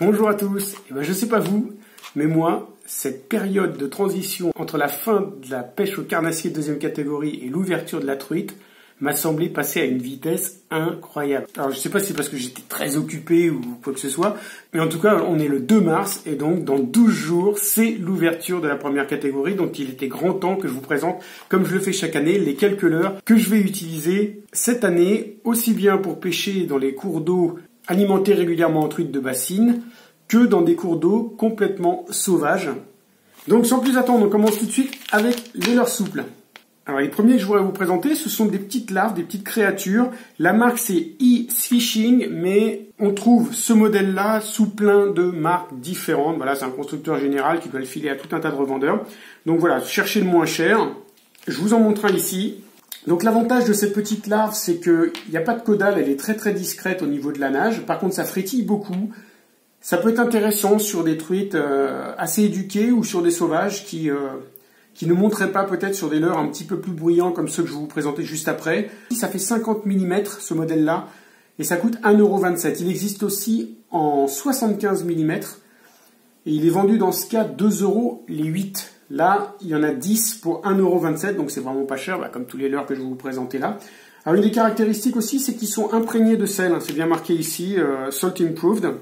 Bonjour à tous. Je sais pas vous, mais moi, cette période de transition entre la fin de la pêche au carnassier deuxième catégorie et l'ouverture de la truite m'a semblé passer à une vitesse incroyable. Alors je sais pas si c'est parce que j'étais très occupé ou quoi que ce soit, mais en tout cas on est le 2 mars et donc dans 12 jours c'est l'ouverture de la première catégorie, donc il était grand temps que je vous présente, comme je le fais chaque année, les quelques leurres que je vais utiliser cette année, aussi bien pour pêcher dans les cours d'eau alimentés régulièrement en truite de bassine, que dans des cours d'eau complètement sauvages. Donc sans plus attendre, on commence tout de suite avec les leurres souples. Alors les premiers que je voudrais vous présenter, ce sont des petites larves, des petites créatures. La marque c'est E-Fishing, mais on trouve ce modèle-là sous plein de marques différentes. Voilà, c'est un constructeur général qui doit le filer à tout un tas de revendeurs. Donc voilà, cherchez le moins cher. Je vous en montre un ici. Donc l'avantage de cette petite larve, c'est qu'il n'y a pas de caudale, elle est très très discrète au niveau de la nage. Par contre, ça frétille beaucoup. Ça peut être intéressant sur des truites assez éduquées ou sur des sauvages qui ne monteraient pas peut-être sur des leurres un petit peu plus bruyants comme ceux que je vais vous présenter juste après. Ça fait 50 mm ce modèle-là et ça coûte 1,27 €. Il existe aussi en 75 mm et il est vendu dans ce cas 2 € les 8. Là, il y en a 10 pour 1,27 €, donc c'est vraiment pas cher, comme tous les leurres que je vais vous présenter là. Alors une des caractéristiques aussi, c'est qu'ils sont imprégnés de sel, c'est bien marqué ici, Salt Improved.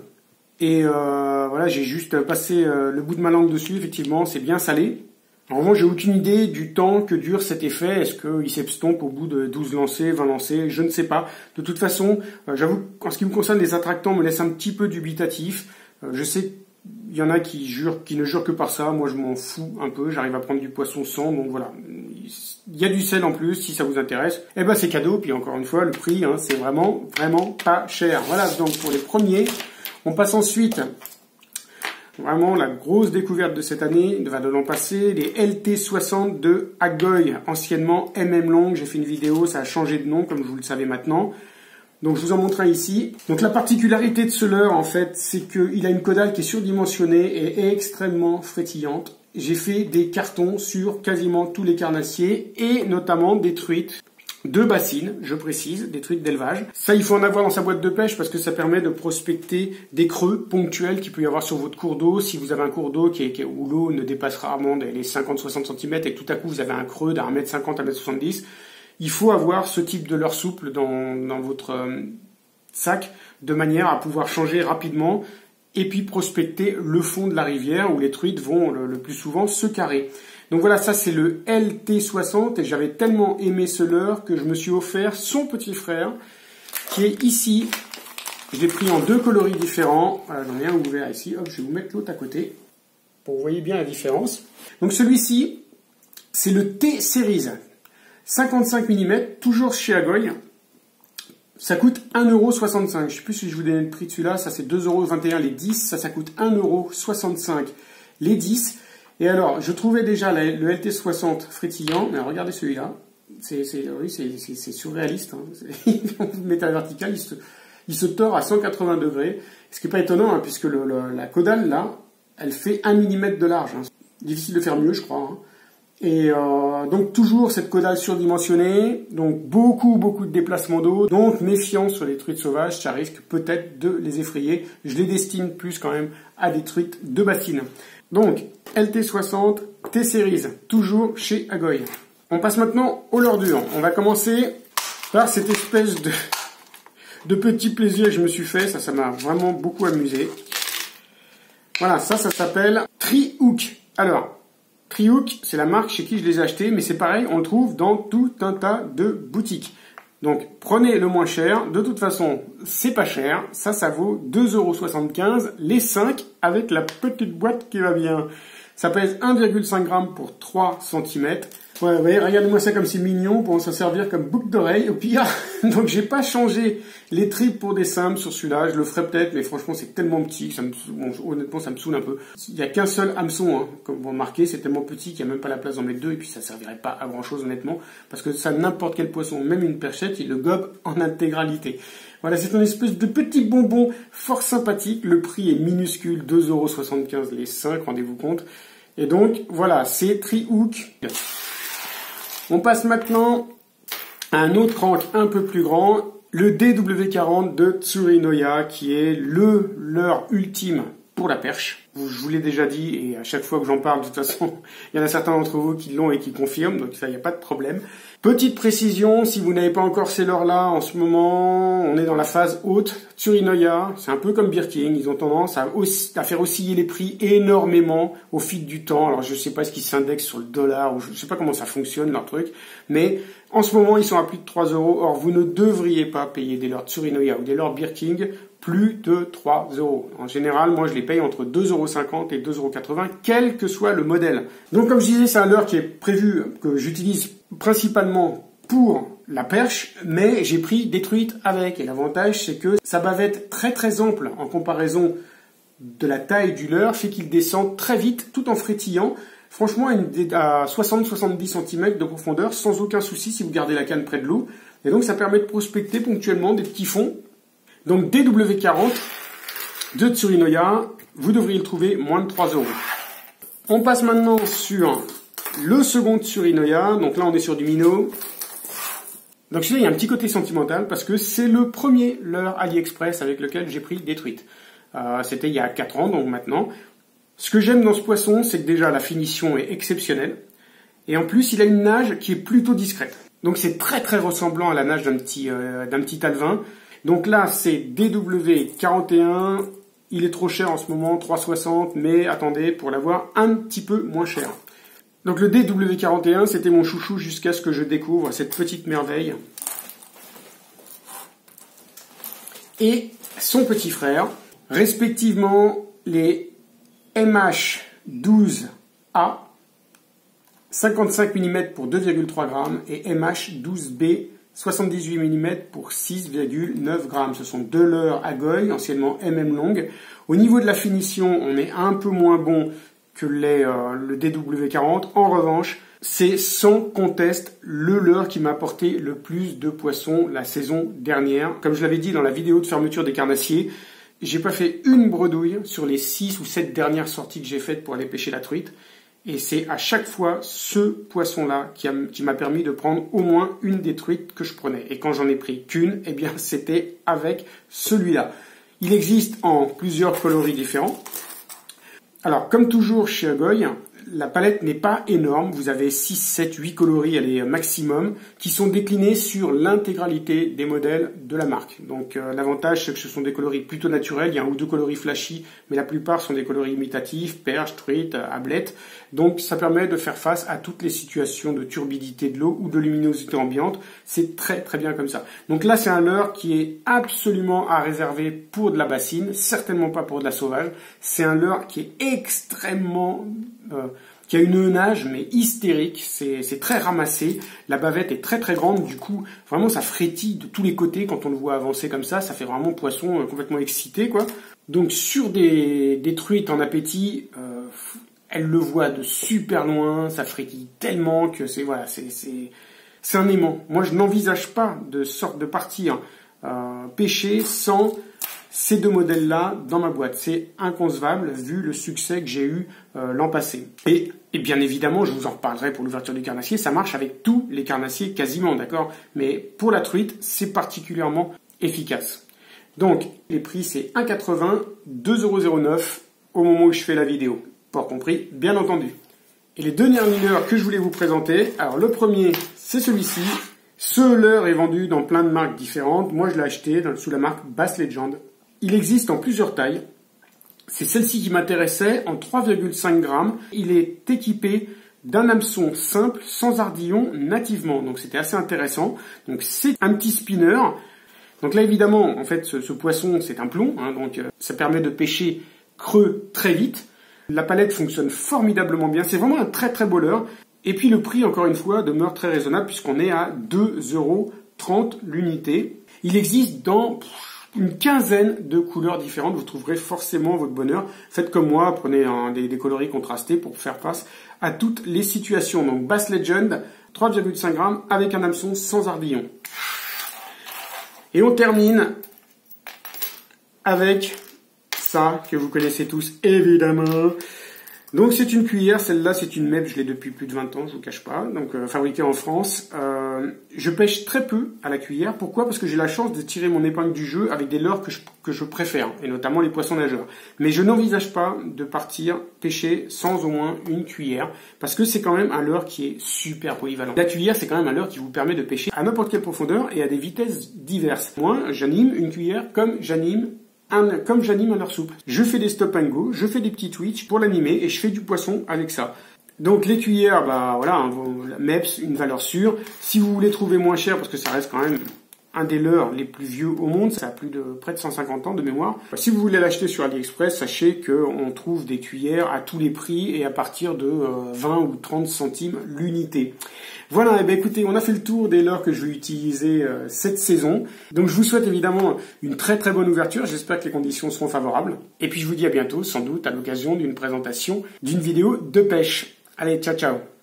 Et voilà, j'ai juste passé le bout de ma langue dessus, effectivement, c'est bien salé. En revanche, j'ai aucune idée du temps que dure cet effet. Est-ce qu'il s'estompe au bout de 12 lancers, 20 lancers? Je ne sais pas. De toute façon, j'avoue qu'en ce qui me concerne, les attractants me laissent un petit peu dubitatif. Je sais qu'il y en a qui ne jurent que par ça. Moi, je m'en fous un peu. J'arrive à prendre du poisson sans. Donc voilà. Il y a du sel en plus, si ça vous intéresse. Eh ben, c'est cadeau. Puis encore une fois, le prix, c'est vraiment pas cher. Voilà, donc pour les premiers. On passe ensuite... Vraiment la grosse découverte de cette année, de l'an passé, les LT60 de Agoy, anciennement MM Long. J'ai fait une vidéo, ça a changé de nom comme vous le savez maintenant. Donc je vous en montre un ici. Donc la particularité de ce leurre en fait, c'est qu'il a une caudale qui est surdimensionnée et extrêmement frétillante. J'ai fait des cartons sur quasiment tous les carnassiers et notamment des truites. De bassines, je précise, des truites d'élevage. Ça, il faut en avoir dans sa boîte de pêche parce que ça permet de prospecter des creux ponctuels qu'il peut y avoir sur votre cours d'eau. Si vous avez un cours d'eau où l'eau ne dépasse rarement les 50-60 cm et que tout à coup vous avez un creux d'un 1,50 m à 1,70 m, il faut avoir ce type de leurre souple dans votre sac de manière à pouvoir changer rapidement et puis prospecter le fond de la rivière où les truites vont le plus souvent se carrer. Donc voilà, ça c'est le LT60 et j'avais tellement aimé ce leurre que je me suis offert son petit frère qui est ici. Je l'ai pris en 2 coloris différents. Voilà, j'en ai un ouvert ici. Hop, je vais vous mettre l'autre à côté pour que vous voyez bien la différence. Donc celui-ci, c'est le T-Series. 55 mm, toujours chez Agoy. Ça coûte 1,65 €. Je ne sais plus si je vous donnais le prix de celui-là. Ça c'est 2,21 € les 10. Ça coûte 1,65 € les 10. Et alors, je trouvais déjà le LT60 frétillant, mais regardez celui-là, c'est surréaliste. Vous le mettez à la verticale, il se tord à 180 degrés, ce qui n'est pas étonnant, puisque la caudale, là, elle fait 1 mm de large. Difficile de faire mieux, je crois. Et donc, toujours cette caudale surdimensionnée, donc beaucoup de déplacements d'eau, donc méfiance sur les truites sauvages, ça risque peut-être de les effrayer. Je les destine plus quand même à des truites de bassine. Donc, LT60, T-Series, toujours chez Agoy. On passe maintenant aux leurres dures. On va commencer par cette espèce de petit plaisir que je me suis fait. Ça m'a vraiment beaucoup amusé. Voilà, ça s'appelle Tri-Hook. Alors, Tri-Hook, c'est la marque chez qui je les ai achetés, mais c'est pareil, on le trouve dans tout un tas de boutiques. Donc, prenez le moins cher. De toute façon, c'est pas cher. Ça vaut 2,75 € les 5 avec la petite boîte qui va bien. Ça pèse 1,5 g pour 3 cm. Ouais, vous voyez, regardez-moi ça comme c'est mignon pour s'en servir comme boucle d'oreille au pire. Donc, j'ai pas changé les tripes pour des simples sur celui-là. Je le ferai peut-être, mais franchement, c'est tellement petit que honnêtement, ça me saoule un peu. Il n'y a qu'un seul hameçon, comme vous remarquez, c'est tellement petit qu'il n'y a même pas la place d'en mettre deux, et puis ça servirait pas à grand-chose, honnêtement, parce que ça, n'importe quel poisson, même une perchette, il le gobe en intégralité. Voilà, c'est une espèce de petit bonbon fort sympathique. Le prix est minuscule, 2,75 € les 5, rendez-vous compte. Et donc, voilà, c'est Tri-Hook. On passe maintenant à un autre crank un peu plus grand, le DW40 de Tsurinoya, qui est le leurre ultime pour la perche. Je vous l'ai déjà dit, et à chaque fois que j'en parle, de toute façon, il y en a certains d'entre vous qui l'ont et qui confirment, donc ça, il n'y a pas de problème. Petite précision, si vous n'avez pas encore ces leurres-là, en ce moment, on est dans la phase haute. Tsurinoya, c'est un peu comme Birking, ils ont tendance à faire osciller les prix énormément au fil du temps. Alors je sais pas ce qu'ils s'indexent sur le dollar, ou je sais pas comment ça fonctionne leur truc, mais en ce moment, ils sont à plus de 3 euros. Or, vous ne devriez pas payer des leurres Tsurinoya ou des leurres Birking plus de 3 euros. En général, moi, je les paye entre 2,50 € et 2,80 €, quel que soit le modèle. Donc, comme je disais, c'est un leurre qui est prévu, que j'utilise principalement pour la perche, mais j'ai pris des truites avec. Et l'avantage, c'est que sa bavette très très ample en comparaison de la taille du leurre fait qu'il descend très vite tout en frétillant. Franchement, à 60-70 cm de profondeur, sans aucun souci si vous gardez la canne près de l'eau. Et donc, ça permet de prospecter ponctuellement des petits fonds. Donc, DW40 de Tsurinoya, vous devriez le trouver moins de 3 euros. On passe maintenant sur le second Tsurinoya. Donc là, on est sur du minnow. Donc celui-là, il y a un petit côté sentimental parce que c'est le premier leurre AliExpress avec lequel j'ai pris des truites. C'était il y a 4 ans, donc maintenant. Ce que j'aime dans ce poisson, c'est que déjà la finition est exceptionnelle. Et en plus, il a une nage qui est plutôt discrète. Donc c'est très très ressemblant à la nage d'un petit alevin. Donc là, c'est DW41. Il est trop cher en ce moment, 3,60 €, mais attendez, pour l'avoir un petit peu moins cher. Donc le DW41, c'était mon chouchou jusqu'à ce que je découvre cette petite merveille. Et son petit frère, respectivement les MH12A, 55 mm pour 2,3 grammes, et MH12B, 78 mm pour 6,9 grammes. Ce sont deux leurres Agoy, anciennement MM Long. Au niveau de la finition, on est un peu moins bon que le DW40. En revanche, c'est sans conteste le leurre qui m'a apporté le plus de poissons la saison dernière. Comme je l'avais dit dans la vidéo de fermeture des carnassiers, j'ai pas fait une bredouille sur les 6 ou 7 dernières sorties que j'ai faites pour aller pêcher la truite. Et c'est à chaque fois ce poisson-là qui m'a permis de prendre au moins une des truites que je prenais. Et quand j'en ai pris qu'une, eh bien c'était avec celui-là. Il existe en plusieurs coloris différents. Alors, comme toujours chez Agoy, la palette n'est pas énorme. Vous avez 6, 7, 8 coloris, allez, maximum, qui sont déclinés sur l'intégralité des modèles de la marque. Donc, l'avantage, c'est que ce sont des coloris plutôt naturels. Il y a un ou deux coloris flashy, mais la plupart sont des coloris imitatifs, perche, truite, ablette. Donc, ça permet de faire face à toutes les situations de turbidité de l'eau ou de luminosité ambiante. C'est très, très bien comme ça. Donc là, c'est un leurre qui est absolument à réserver pour de la bassine, certainement pas pour de la sauvage. C'est un leurre qui est extrêmement... qui a une nage mais hystérique, c'est très ramassé, la bavette est très très grande, du coup vraiment ça frétille de tous les côtés quand on le voit avancer comme ça fait vraiment poisson complètement excité quoi. Donc sur des truites en appétit, elle le voit de super loin, ça frétille tellement que c'est un aimant. Moi je n'envisage pas de partir pêcher sans ces deux modèles-là dans ma boîte. C'est inconcevable vu le succès que j'ai eu l'an passé. Et bien évidemment, je vous en reparlerai pour l'ouverture du carnassier, ça marche avec tous les carnassiers quasiment, d'accord? Mais pour la truite, c'est particulièrement efficace. Donc, les prix, c'est 1,80 €, 2,09 € au moment où je fais la vidéo. Port compris, bien entendu. Et les deux derniers leurres que je voulais vous présenter, alors le premier, c'est celui-ci. Ce leurre est vendu dans plein de marques différentes. Moi, je l'ai acheté sous la marque Bass Legend. Il existe en plusieurs tailles. C'est celle-ci qui m'intéressait en 3,5 grammes. Il est équipé d'un hameçon simple, sans ardillon, nativement. Donc c'était assez intéressant. Donc c'est un petit spinner. Donc là évidemment, en fait, ce poisson, c'est un plomb. Donc ça permet de pêcher creux très vite. La palette fonctionne formidablement bien. C'est vraiment un très très beau leurre. Et puis le prix, encore une fois, demeure très raisonnable puisqu'on est à 2,30 € l'unité. Il existe dans... une quinzaine de couleurs différentes, vous trouverez forcément votre bonheur. Faites comme moi, prenez des coloris contrastés pour faire face à toutes les situations. Donc Bass Legend, 3,5 grammes avec un hameçon sans ardillon. Et on termine avec ça que vous connaissez tous évidemment. Donc c'est une cuillère, celle-là c'est une Meb, je l'ai depuis plus de 20 ans, je vous cache pas, donc fabriquée en France. Je pêche très peu à la cuillère, pourquoi? Parce que j'ai la chance de tirer mon épingle du jeu avec des leurres que je préfère, et notamment les poissons nageurs. Mais je n'envisage pas de partir pêcher sans au moins une cuillère, parce que c'est quand même un leurre qui est super polyvalent. La cuillère c'est quand même un leurre qui vous permet de pêcher à n'importe quelle profondeur et à des vitesses diverses. Moi j'anime une cuillère comme j'anime un leurre souple. Je fais des stop and go, je fais des petits twitch pour l'animer et je fais du poisson avec ça. Donc les cuillères, bah voilà, la MEPS, une valeur sûre. Si vous voulez trouver moins cher, parce que ça reste quand même un des leurres les plus vieux au monde, ça a plus de près de 150 ans de mémoire. Si vous voulez l'acheter sur AliExpress, sachez qu'on trouve des cuillères à tous les prix et à partir de 20 ou 30 centimes l'unité. Voilà, et ben écoutez, on a fait le tour des leurres que je vais utiliser cette saison. Donc je vous souhaite évidemment une très très bonne ouverture, j'espère que les conditions seront favorables. Et puis je vous dis à bientôt, sans doute à l'occasion d'une présentation d'une vidéo de pêche. Allez, ciao ciao!